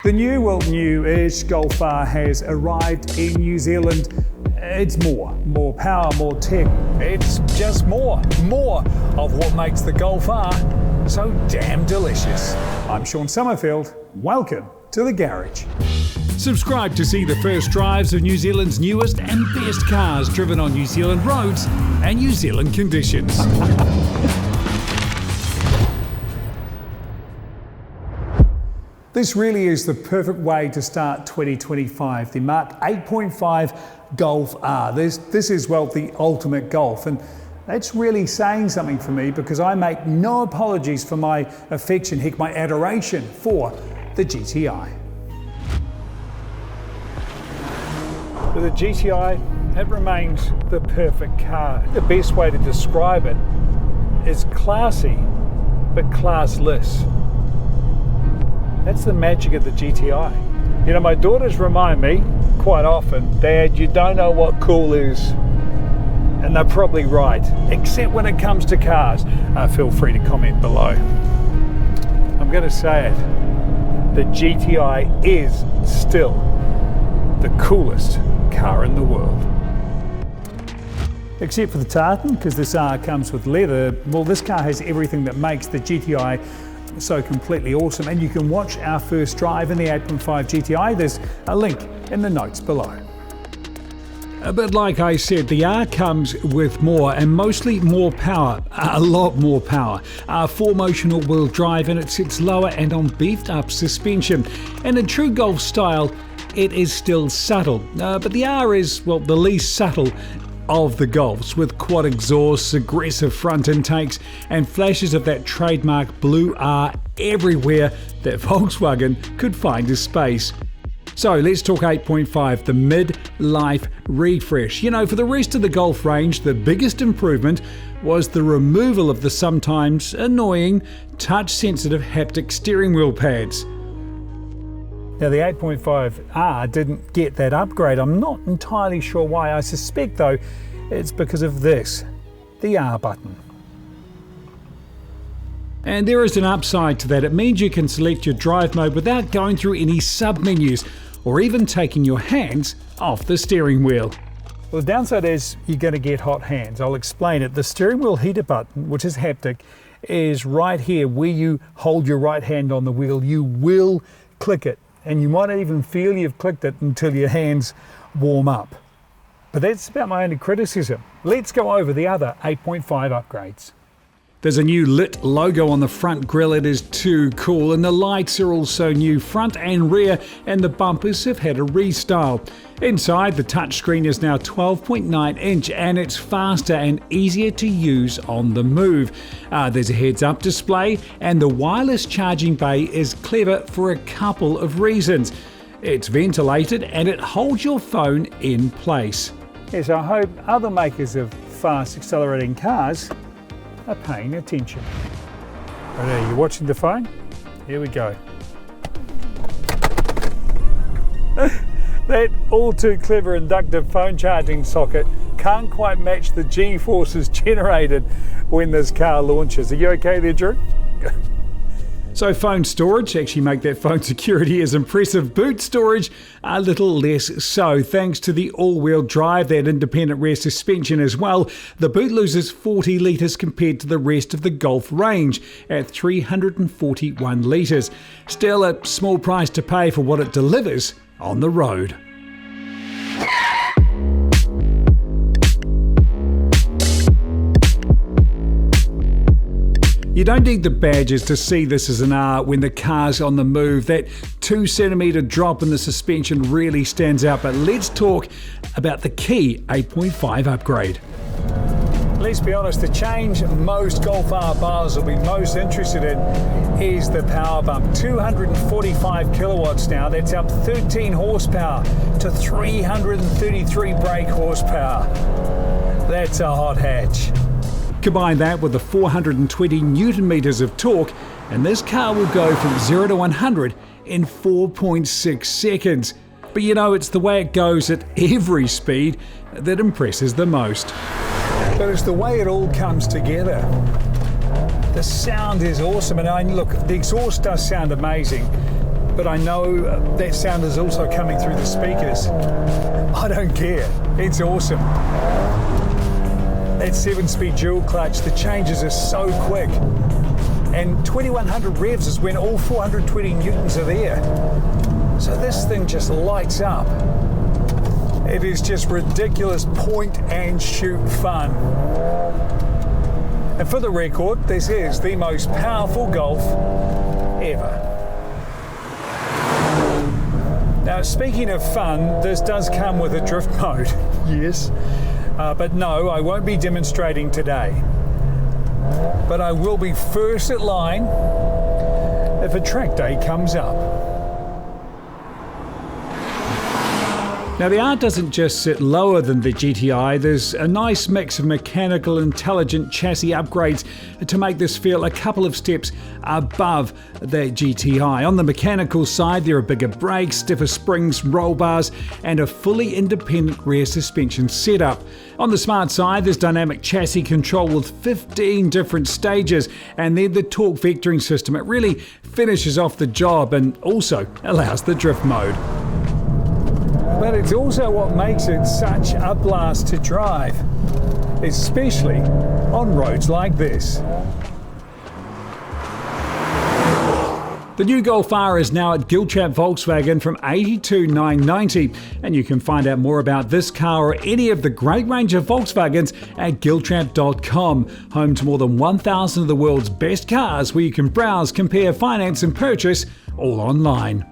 The new-ish Golf R has arrived in New Zealand. It's more power, more tech. It's just more of what makes the Golf R so damn delicious. I'm Sean Summerfield. Welcome to the garage. Subscribe to see the first drives of New Zealand's newest and best cars driven on New Zealand roads and New Zealand conditions. This really is the perfect way to start 2025. The Mark 8.5 Golf R. This is, well, the ultimate golf. And that's really saying something for me because I make no apologies for my affection, heck, my adoration for the GTI. For the GTI, it remains the perfect car. The best way to describe it is classy, but classless. That's the magic of the GTI. You know, my daughters remind me quite often, Dad, you don't know what cool is. And they're probably right, except when it comes to cars. Feel free to comment below. I'm going to say it. The GTI is still the coolest car in the world. Except for the tartan, because this R comes with leather. Well, this car has everything that makes the GTI so completely awesome, and you can watch our first drive in the 8.5 GTI. There's a link in the notes below. But like I said, the R comes with more, and mostly more power, a lot more power. 4-motion all-wheel drive, and it sits lower and on beefed up suspension. And in true Golf style, it is still subtle, but the R is, well, the least subtle of the Golfs, with quad exhausts, aggressive front intakes, and flashes of that trademark blue R everywhere that Volkswagen could find a space. So let's talk 8.5, the mid-life refresh. You know, for the rest of the Golf range, the biggest improvement was the removal of the sometimes annoying touch-sensitive haptic steering wheel pads. Now, the 8.5R didn't get that upgrade. I'm not entirely sure why. I suspect, though, it's because of this, the R button. And there is an upside to that. It means you can select your drive mode without going through any sub-menus or even taking your hands off the steering wheel. Well, the downside is you're going to get hot hands. I'll explain it. The steering wheel heater button, which is haptic, is right here where you hold your right hand on the wheel. You will click it. And you might not even feel you've clicked it until your hands warm up. But that's about my only criticism. Let's go over the other 8.5 upgrades. There's a new lit logo on the front grille. It is too cool, and the lights are also new front and rear, and the bumpers have had a restyle. Inside, the touchscreen is now 12.9 inch, and it's faster and easier to use on the move. There's a heads-up display, and the wireless charging bay is clever for a couple of reasons. It's ventilated, and it holds your phone in place. Yes, I hope other makers of fast accelerating cars are paying attention. Right there, you watching the phone? Here we go. That all too clever inductive phone charging socket can't quite match the G-forces generated when this car launches. Are you okay there, Drew? So phone storage, actually make that phone security as impressive. Boot storage, a little less so. Thanks to the all-wheel drive, that independent rear suspension as well, the boot loses 40 litres compared to the rest of the Golf range at 341 litres. Still a small price to pay for what it delivers on the road. You don't need the badges to see this as an R when the car's on the move. That 2cm drop in the suspension really stands out, but let's talk about the key 8.5 upgrade. Let's be honest, the change most Golf R buyers will be most interested in is the power bump. 245 kilowatts now, that's up 13 horsepower to 333 brake horsepower. That's a hot hatch. Combine that with the 420 Newton meters of torque, and this car will go from 0 to 100 in 4.6 seconds. But you know, it's the way it goes at every speed that impresses the most. But it's the way it all comes together. The sound is awesome, and look, the exhaust does sound amazing, but I know that sound is also coming through the speakers. I don't care, it's awesome. That 7-speed dual clutch, the changes are so quick. And 2100 revs is when all 420 newtons are there. So this thing just lights up. It is just ridiculous point and shoot fun. And for the record, this is the most powerful Golf ever. Now, speaking of fun, this does come with a drift mode, yes. But no, I won't be demonstrating today. But I will be first at line if a track day comes up. Now the R doesn't just sit lower than the GTI, there's a nice mix of mechanical intelligent chassis upgrades to make this feel a couple of steps above the GTI. On the mechanical side there are bigger brakes, stiffer springs, roll bars and a fully independent rear suspension setup. On the smart side there's dynamic chassis control with 15 different stages and then the torque vectoring system. It really finishes off the job and also allows the drift mode. But it's also what makes it such a blast to drive, especially on roads like this. The new Golf R is now at Giltrap Volkswagen from $82,990, and you can find out more about this car or any of the great range of Volkswagens at GiltrapTV.com, home to more than 1,000 of the world's best cars where you can browse, compare, finance and purchase all online.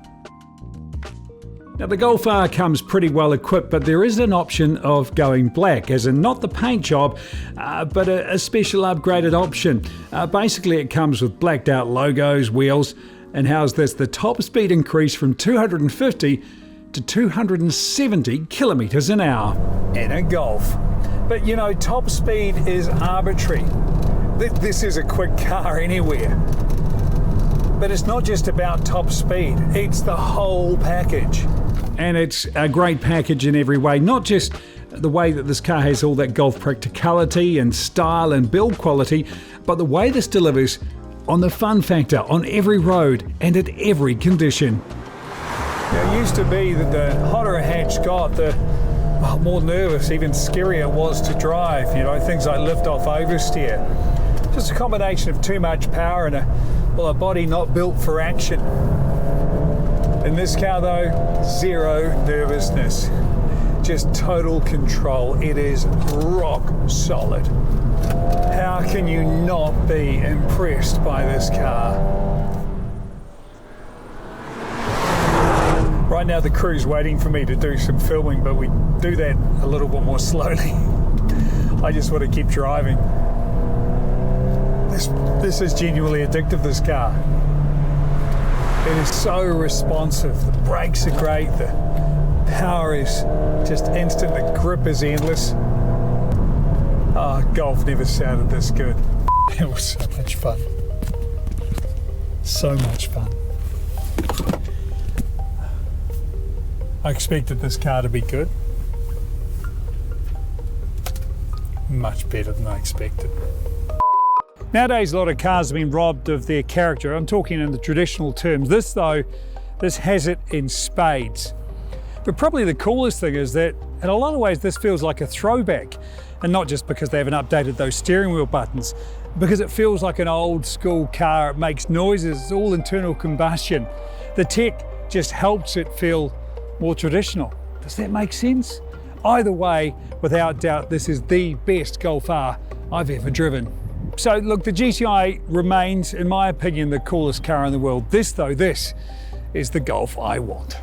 Now the Golf R comes pretty well equipped, but there is an option of going black, as in not the paint job, but a special upgraded option. Basically it comes with blacked out logos, wheels, and how's this, the top speed increase from 250 to 270 kilometers an hour in a Golf. But you know, top speed is arbitrary. This is a quick car anywhere. But it's not just about top speed, it's the whole package. And it's a great package in every way, not just the way that this car has all that Golf practicality and style and build quality, but the way this delivers on the fun factor on every road and at every condition. Now, it used to be that the hotter a hatch got, the more nervous, even scarier it was to drive. You know, things like lift-off oversteer. Just a combination of too much power and a body not built for action. In this car though, zero nervousness, just total control. It is rock solid. How can you not be impressed by this car? Right now the crew's waiting for me to do some filming, but we do that a little bit more slowly. I just want to keep driving. This is genuinely addictive, this car. It is so responsive, the brakes are great, the power is just instant, the grip is endless. Oh, Golf never sounded this good. It was so much fun. So much fun. I expected this car to be good. Much better than I expected. Nowadays, a lot of cars have been robbed of their character. I'm talking in the traditional terms. This though, this has it in spades. But probably the coolest thing is that in a lot of ways, this feels like a throwback. And not just because they haven't updated those steering wheel buttons, because it feels like an old school car. It makes noises, it's all internal combustion. The tech just helps it feel more traditional. Does that make sense? Either way, without doubt, this is the best Golf R I've ever driven. So look, the GTI remains, in my opinion, the coolest car in the world. This though, this is the Golf I want.